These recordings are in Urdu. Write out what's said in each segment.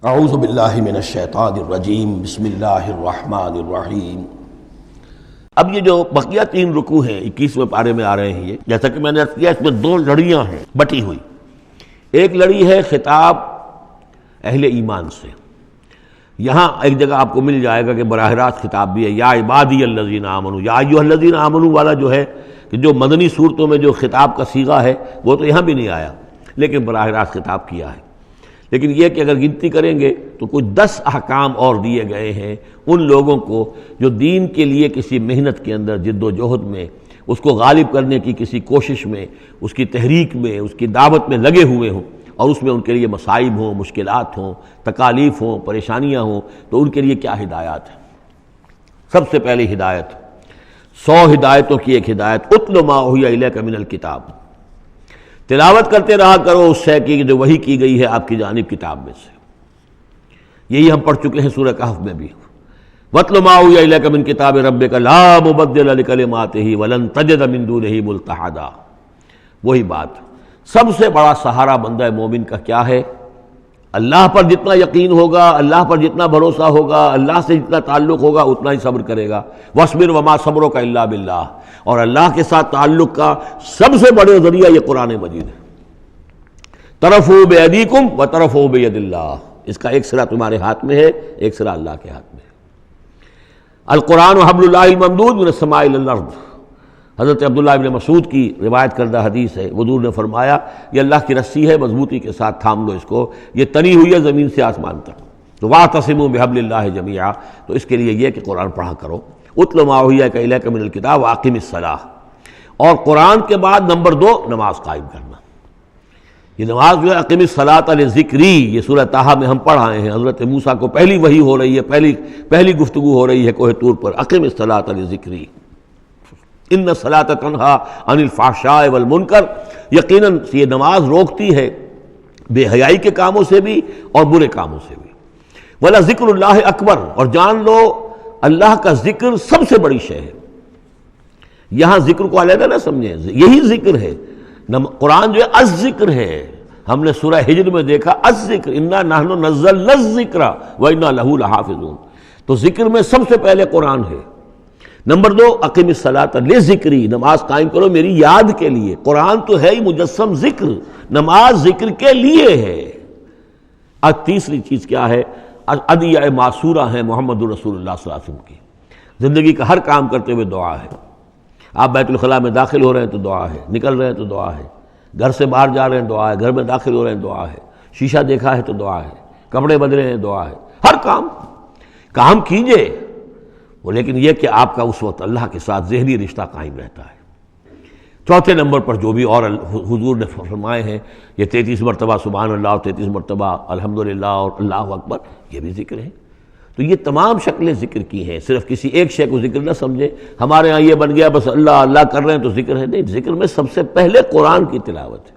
اعوذ باللہ من الشیطان الرجیم بسم اللہ الرحمن الرحیم۔ اب یہ جو بقیہ 3 رکوع ہیں 21ویں پارے میں آ رہے ہیں، یہ جیسا کہ میں نے عرض کیا اس میں 2 لڑیاں ہیں بٹی ہوئی۔ ایک لڑی ہے خطاب اہل ایمان سے، یہاں ایک جگہ آپ کو مل جائے گا کہ براہ راست خطاب بھی ہے، یا عبادی الذین آمنوا، یا ایھا الذین آمنوا والا جو ہے کہ جو مدنی صورتوں میں جو خطاب کا صیغہ ہے وہ تو یہاں بھی نہیں آیا، لیکن براہ راست خطاب کیا ہے۔ لیکن یہ کہ اگر گنتی کریں گے تو کچھ 10 احکام اور دیے گئے ہیں ان لوگوں کو جو دین کے لیے کسی محنت کے اندر جد و جہد میں، اس کو غالب کرنے کی کسی کوشش میں، اس کی تحریک میں، اس کی دعوت میں لگے ہوئے ہوں، اور اس میں ان کے لیے مصائب ہوں، مشکلات ہوں، تکالیف ہوں، پریشانیاں ہوں، تو ان کے لیے کیا ہدایات ہیں۔ سب سے پہلی ہدایت 100 ہدایتوں کی ایک ہدایت، اتل ما اوحی الیک من الکتاب، تلاوت کرتے رہا کرو اس شے کی جو وحی کی گئی ہے آپ کی جانب کتاب میں سے۔ یہی ہم پڑھ چکے ہیں سورہ کہف میں بھی، وَاتْلُ مَا أُوحِیَ إِلَيْكَ مِن کِتَابِ رَبِّكَ لَا مُبَدِّلَ لِکَلِمَاتِهِ وَلَن تَجِدَ مِن دُونِهِ مُلْتَحَدًا۔ وہی بات، سب سے بڑا سہارا بندہ مومن کا کیا ہے؟ اللہ پر جتنا یقین ہوگا، اللہ پر جتنا بھروسہ ہوگا، اللہ سے جتنا تعلق ہوگا اتنا ہی صبر کرے گا۔ وَاصْبِرْ وَمَا صَبْرُكَ إِلَّا بِاللَّهِ، اور اللہ کے ساتھ تعلق کا سب سے بڑے ذریعہ یہ قرآن مجید ہے۔ طرفوا بِأَيْدِيكُمْ وَطَرَفُوا بِيَدِ اللَّهِ، اس کا ایک سرا تمہارے ہاتھ میں ہے، ایک سرا اللہ کے ہاتھ میں ہے۔ القرآن حبل اللہ الممدود من السماء إلى الأرض، حضرت عبداللہ ابن مسعود کی روایت کردہ حدیث ہے، حضور نے فرمایا یہ اللہ کی رسی ہے، مضبوطی کے ساتھ تھام لو اس کو، یہ تنی ہوئی ہے زمین سے آسمان تک۔ تو وَاعْتَصِمُوا بِحَبْلِ اللَّهِ جَمِيعًا، تو اس کے لیے یہ کہ قرآن پڑھا کرو۔ اتل ما اوحی الیک من الکتاب واقم الصلاۃ، اور قرآن کے بعد نمبر 2 نماز قائم کرنا۔ یہ نماز جو ہے اقم الصلاۃ لذکری، یہ سورہ طٰہٰ میں ہم پڑھ آئے ہیں، حضرت موسیٰ کو پہلی وحی ہو رہی ہے، پہلی گفتگو ہو رہی ہے کوہ طور پر، اقم الصلاۃ لذکری ان الصلاۃ تنہی عن الفحشاء والمنکر، یقیناً یہ نماز روکتی ہے بے حیائی کے کاموں سے بھی اور برے کاموں سے بھی۔ وَلَذِکْرُ اللَّهِ اکبر، اور جان لو اللہ کا ذکر سب سے بڑی شے ہے۔ یہاں ذکر کو علیحدہ نہ سمجھیں، یہی ذکر ہے۔ قرآن جو ہے الذکر ہے، ہم نے سورہ ہجر میں دیکھا الذکر، انا نحن نزلنا الذکر وانا لہ لحافظون، تو ذکر میں سب سے پہلے قرآن ہے۔ نمبر 2 اقم الصلاۃ لذکری، نماز قائم کرو میری یاد کے لیے۔ قرآن تو ہے ہی مجسم ذکر، نماز ذکر کے لیے ہے۔ اور تیسری چیز کیا ہے؟ ادعیہ معصورہ ہیں محمد رسول اللہ صلی اللہ علیہ وسلم کی، زندگی کا ہر کام کرتے ہوئے دعا ہے۔ آپ بیت الخلاء میں داخل ہو رہے ہیں تو دعا ہے، نکل رہے ہیں تو دعا ہے، گھر سے باہر جا رہے ہیں دعا ہے، گھر میں داخل ہو رہے ہیں دعا ہے، شیشہ دیکھا ہے تو دعا ہے، کپڑے بدلے ہیں دعا ہے، ہر کام کیجئے وہ، لیکن یہ کہ آپ کا اس وقت اللہ کے ساتھ ذہنی رشتہ قائم رہتا ہے۔ چوتھے نمبر پر جو بھی اور حضور نے فرمائے ہیں، یہ 33 مرتبہ سبحان اللہ اور 33 مرتبہ الحمدللہ اور اللہ اکبر، یہ بھی ذکر ہے۔ تو یہ تمام شکلیں ذکر کی ہیں، صرف کسی ایک شے کو ذکر نہ سمجھے ہمارے ہاں یہ بن گیا بس اللہ اللہ کر رہے ہیں تو ذکر ہے، نہیں، ذکر میں سب سے پہلے قرآن کی تلاوت ہے۔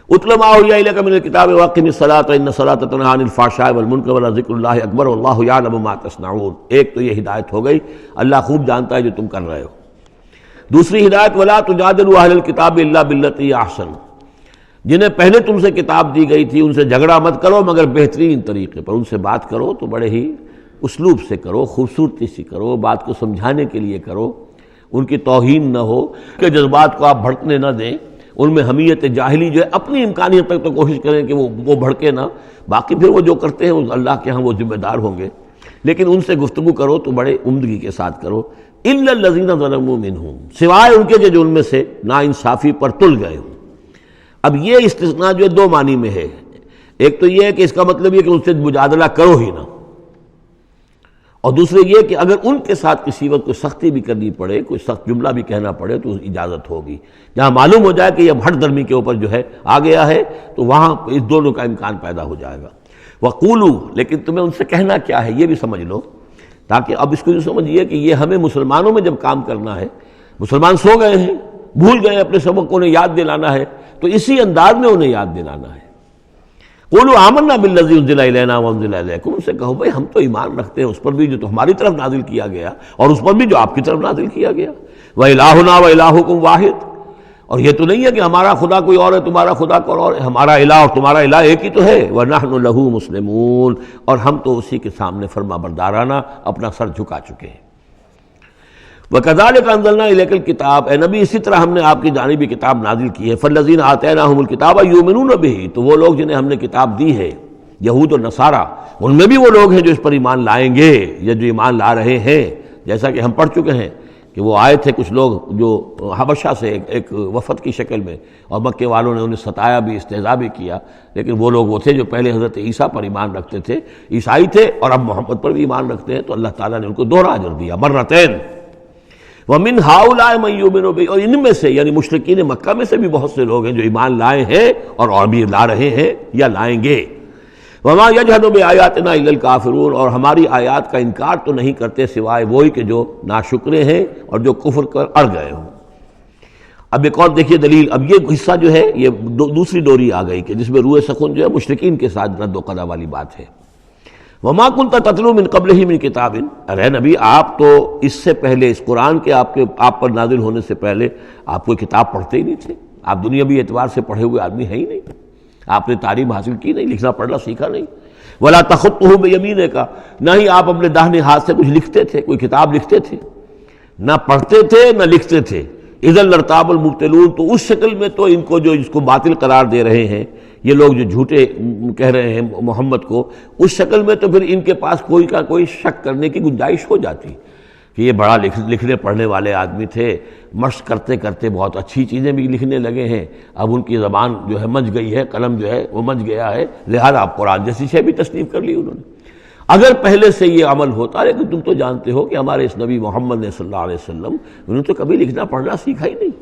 اتل ما اوحی الیک من الکتاب واقم الصلاۃ ان الصلاۃ تنہی عن الفحشاء والمنکر ولذکر اللہ اکبر واللہ یعلم ما تصنعون۔ ایک تو یہ ہدایت ہو گئی، اللہ خوب جانتا ہے جو تم کر رہے ہو۔ دوسری ہدایت ولا تجادلوا اہل الکتاب الا باللتی احسن، جنہیں پہلے تم سے کتاب دی گئی تھی ان سے جھگڑا مت کرو مگر بہترین طریقے پر، ان سے بات کرو تو بڑے ہی اسلوب سے کرو، خوبصورتی سے کرو، بات کو سمجھانے کے لیے کرو، ان کی توہین نہ ہو کہ جذبات کو آپ بھڑکنے نہ دیں، ان میں حمیت جاہلی جو ہے اپنی امکانیت تک تو کوشش کریں کہ وہ بھڑکے نہ، باقی پھر وہ جو کرتے ہیں اللہ کے ہاں وہ ذمہ دار ہوں گے، لیکن ان سے گفتگو کرو تو بڑے عمدگی کے ساتھ کرو۔ الا الذین ظلموا منہم، سوائے ان کے جو ان میں سے ناانصافی پر تل گئے ہوں۔ اب یہ استثناء جو ہے 2 معنی میں ہے، ایک تو یہ ہے کہ اس کا مطلب یہ کہ ان سے مجادلہ کرو ہی نہ، اور دوسرے یہ کہ اگر ان کے ساتھ کسی وقت کوئی سختی بھی کرنی پڑے، کوئی سخت جملہ بھی کہنا پڑے تو اجازت ہوگی، جہاں معلوم ہو جائے کہ یہ ہٹ درمی کے اوپر جو ہے آ گیا ہے تو وہاں اس دونوں کا امکان پیدا ہو جائے گا۔ وقولوا، لیکن تمہیں ان سے کہنا کیا ہے یہ بھی سمجھ لو، تاکہ اب اس کو یہ سمجھیے کہ یہ ہمیں مسلمانوں میں جب کام کرنا ہے، مسلمان سو گئے ہیں، بھول گئے اپنے سبق کو، انہیں یاد دلانا ہے تو اسی انداز میں انہیں یاد دلانا ہے۔ قولوا آمنا بالذی انزل الینا وانزل الیکم، ان سے کہو بھائی ہم تو ایمان رکھتے ہیں اس پر بھی جو تو ہماری طرف نازل کیا گیا اور اس پر بھی جو آپ کی طرف نازل کیا گیا۔ وَإِلٰہُنَا وَإِلٰہُکُمْ وَاحِدٌ، اور یہ تو نہیں ہے کہ ہمارا خدا کوئی اور ہے تمہارا خدا کوئی اور ہے، ہمارا الہ اور تمہارا الہ ایک ہی تو ہے، وَنَحْنُ لَهُ مُسْلِمُونَ، اور ہم تو اسی کے سامنے فرما بردارانہ اپنا سر جھکا چکے ہیں۔ وَكَذَلِكَ أَنزَلْنَا إِلَيْكَ الْكِتَابَ، اے نبی اسی طرح ہم نے آپ کی جانب یہ کتاب نازل کی ہے، فَالَّذِينَ آتَيْنَاهُمُ الْكِتَابَ يُؤْمِنُونَ بِهِ، تو وہ لوگ جنہیں ہم نے کتاب دی ہے، یہود اور نصارہ، ان میں بھی وہ لوگ ہیں جو اس پر ایمان لائیں گے یا جو ایمان لا رہے ہیں، جیسا کہ ہم پڑھ چکے ہیں کہ وہ آئے تھے کچھ لوگ جو حبشہ سے ایک وفد کی شکل میں، اور مکے والوں نے انہیں ستایا بھی، استہزاء بھی کیا، لیکن وہ لوگ وہ تھے جو پہلے حضرت عیسیٰ پر ایمان رکھتے تھے، عیسائی تھے، اور اب محمد پر بھی ایمان رکھتے ہیں، تو اللہ تعالیٰ نے ان کو دوہرا اجر دیا، مرتین۔ وَمِنْ هَؤُلَاءِ مَن يُؤْمِنُ بِهِ، اور ان میں سے یعنی مشرکین مکہ میں سے بھی بہت سے لوگ ہیں جو ایمان لائے ہیں اور ابھی لا رہے ہیں یا لائیں گے۔ وَمَا يَجْحَدُ بِآيَاتِنَا إِلَّا الْكَافِرُونَ، اور ہماری آیات کا انکار تو نہیں کرتے سوائے وہی کہ جو ناشکرے ہیں اور جو کفر کر اڑ گئے ہوں۔ اب ایک اور دیکھیے دلیل، اب یہ حصہ جو ہے یہ دوسری ڈوری آ گئی کہ جس میں روئے سخن جو ہے مشرکین کے ساتھ رد و قضا والی بات ہے۔ وَمَا كُنْتَ تَتْلُو مِن قَبْلِهِ مِن كِتَابٍ، ارے نبی آپ تو اس سے پہلے، اس قرآن کے آپ پر نازل ہونے سے پہلے آپ کوئی کتاب پڑھتے ہی نہیں تھے، آپ دنیاوی اعتبار سے پڑھے ہوئے آدمی ہیں ہی نہیں، آپ نے تعلیم حاصل کی نہیں، لکھنا پڑھنا سیکھا نہیں۔ وَلَا تَخُطُّهُ بِيَمِينِكَ، نہ ہی آپ اپنے داہنے ہاتھ سے کچھ لکھتے تھے، کوئی کتاب لکھتے تھے، نہ پڑھتے تھے نہ لکھتے تھے۔ اِذًا لَارْتَابَ الْمُبْطِلُونَ، تو اس شکل میں تو ان کو جو اس کو باطل قرار دے رہے ہیں یہ لوگ جو جھوٹے کہہ رہے ہیں محمد کو، اس شکل میں تو پھر ان کے پاس کوئی کا کوئی شک کرنے کی گنجائش ہو جاتی کہ یہ بڑا لکھنے پڑھنے والے آدمی تھے، مشق کرتے کرتے بہت اچھی چیزیں بھی لکھنے لگے ہیں، اب ان کی زبان جو ہے منج گئی ہے، قلم جو ہے وہ منج گیا ہے، لہذا اب قرآن جیسی شے بھی تصنیف کر لی انہوں نے۔ اگر پہلے سے یہ عمل ہوتا، لیکن تم تو جانتے ہو کہ ہمارے اس نبی محمد نے صلی اللہ علیہ وسلم انہوں نے تو کبھی لکھنا پڑھنا سیکھا ہی نہیں۔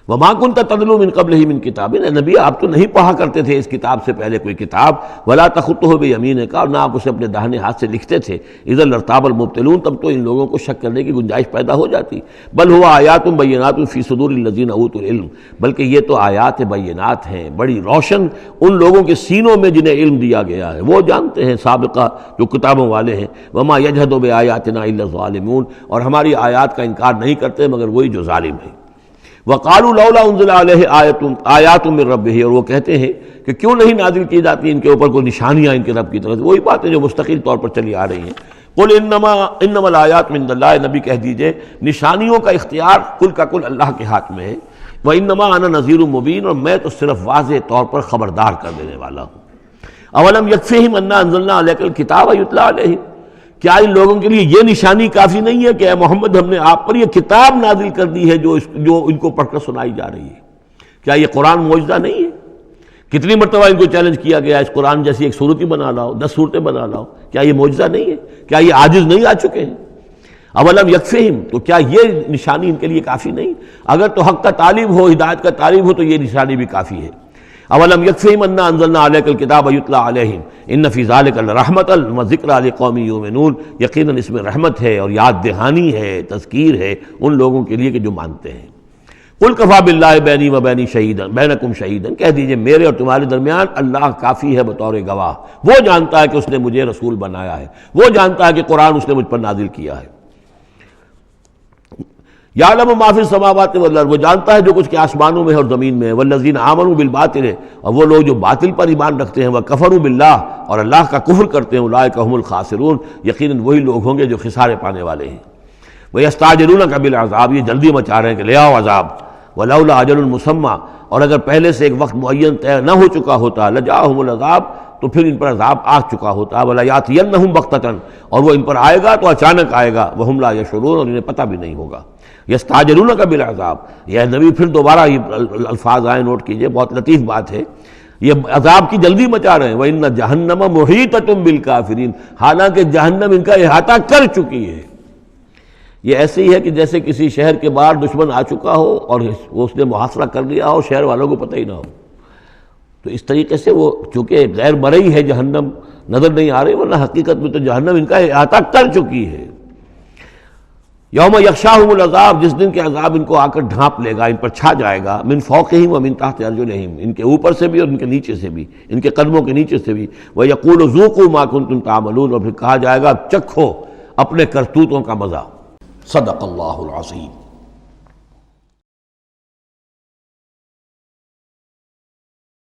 وَمَا كُنْتَ تَتْلُو مِن قَبْلِهِ مِن كِتَابٍ، اے نبی آپ تو نہیں پڑھا کرتے تھے اس کتاب سے پہلے کوئی کتاب، وَلَا تَخُطُّهُ بِيَمِينِكَ، اور نہ آپ اسے اپنے داہنے ہاتھ سے لکھتے تھے، اِذًا لَارْتَابَ الْمُبْطِلُونَ، تب تو ان لوگوں کو شک کرنے کی گنجائش پیدا ہو جاتی۔ بل هُوَ آیاتٌ بَيِّنَاتٌ فِي صُدُورِ الَّذِينَ أُوتُوا الْعِلْمَ، بلکہ یہ تو آیات بینات ہیں، بڑی روشن ان لوگوں کے سینوں میں جنہیں علم دیا گیا ہے، وہ جانتے ہیں سابقہ جو کتابوں والے ہیں۔ وَمَا يَجْحَدُ بِآيَاتِنَا إِلَّا الظَّالِمُونَ، اور ہماری آیات کا انکار نہیں کرتے مگر وہی جو ظالم ہیں۔ وَقَالُوا لَوْلَا أُنزِلَ عَلَيْهِ آیَاتٌ مِّن رَّبِّهِ، اور وہ کہتے ہیں کہ کیوں نہیں نازل کی جاتی ان کے اوپر کوئی نشانیاں ان کے رب کی طرف سے، وہی باتیں جو مستقل طور پر چلی آ رہی ہیں۔ قُلْ إِنَّمَا الْآيَاتُ مِنْ اللَّهِ، نبی کہہ دیجئے نشانیوں کا اختیار کل کا کل اللہ کے ہاتھ میں ہے۔ وَإِنَّمَا أَنَا نَذِيرٌ مُّبِينٌ، اور میں تو صرف واضح طور پر خبردار کر دینے والا ہوں۔ أَوَلَمْ يَكْفِهِمْ أَنَّا أَنزَلْنَا عَلَيْكَ الْكِتَابَ يُتْلَىٰ عَلَيْهِمْ، کیا ان لوگوں کے لیے یہ نشانی کافی نہیں ہے کہ اے محمد ہم نے آپ پر یہ کتاب نازل کر دی ہے جو ان کو پڑھ کر سنائی جا رہی ہے؟ کیا یہ قرآن معجزہ نہیں ہے؟ کتنی مرتبہ ان کو چیلنج کیا گیا اس قرآن جیسی ایک صورت ہی بنا لاؤ، 10 صورتیں بنا لاؤ، کیا یہ معجزہ نہیں ہے؟ کیا یہ عاجز نہیں آ چکے ہیں؟ اولم یکفہم، تو کیا یہ نشانی ان کے لیے کافی نہیں؟ اگر تو حق کا طالب ہو، ہدایت کا طالب ہو، تو یہ نشانی بھی کافی ہے۔ اولم یکفہم انا انزلنا علیک الکتاب یتلی علیہم ان فی ذلک لرحمۃ وذکری لقوم یؤمنون، یقیناً اس میں رحمت ہے اور یاد دہانی ہے، تذکیر ہے ان لوگوں کے لیے کہ جو مانتے ہیں۔ قل کفی باللہ بینی و بین شہیدا بینکم شہیدا، کہہ دیجئے میرے اور تمہارے درمیان اللہ کافی ہے بطور گواہ، وہ جانتا ہے کہ اس نے مجھے رسول بنایا ہے، وہ جانتا ہے کہ قرآن اس نے مجھ پر نازل کیا ہے۔ یعلم ما فی السماوات والارض، وہ جانتا ہے جو کچھ کہ آسمانوں میں ہے اور زمین میں ہے۔ والذین آمنوا بالباطل، اور وہ لوگ جو باطل پر ایمان رکھتے ہیں، وکفروا باللہ، اور اللہ کا کفر کرتے ہیں، اولئک هم الخاسرون، یقیناً وہی لوگ ہوں گے جو خسارے پانے والے ہیں۔ ویستعجلونک بالعذاب، یہ جلدی مچا رہے ہیں کہ لے آؤ عذاب۔ ولولا اجل مسمى، اور اگر پہلے سے ایک وقت معین طے نہ ہو چکا ہوتا، لجاءہم العذاب، تو پھر ان پر عذاب آ چکا ہوتا۔ ولیاتینہم بغتۃ، اور وہ ان پر آئے گا تو اچانک آئے گا، وہم لا یشعرون، اور انہیں پتہ بھی نہیں ہوگا۔ یستعجلونک بالعذاب، یہ نبی پھر دوبارہ یہ الفاظ آئے، نوٹ کیجئے، بہت لطیف بات ہے، یہ عذاب کی جلدی مچا رہے ہیں۔ وَإِنَّ جَهَنَّمَ مُحِيطَةٌ بِالْكَافِرِينَ، حالانکہ جہنم ان کا احاطہ کر چکی ہے۔ یہ ایسے ہی ہے کہ جیسے کسی شہر کے باہر دشمن آ چکا ہو اور اس نے محاصرہ کر لیا ہو، شہر والوں کو پتہ ہی نہ ہو، تو اس طریقے سے وہ چونکہ غیر مرئی ہے، جہنم نظر نہیں آ رہی، ورنہ حقیقت میں تو جہنم ان کا احاطہ کر چکی ہے۔ یوم یغشاہم العذاب، جس دن کے عذاب ان کو آ کر ڈھانپ لے گا، ان پر چھا جائے گا، من فوقہم ومن تحت ارجلہم، ان کے اوپر سے بھی اور ان کے نیچے سے بھی، ان کے قدموں کے نیچے سے بھی۔ ویقول ذوقوا ما کنتم تعملون، اور پھر کہا جائے گا چکھو اپنے کرتوتوں کا مزہ۔ صدق اللہ العظیم۔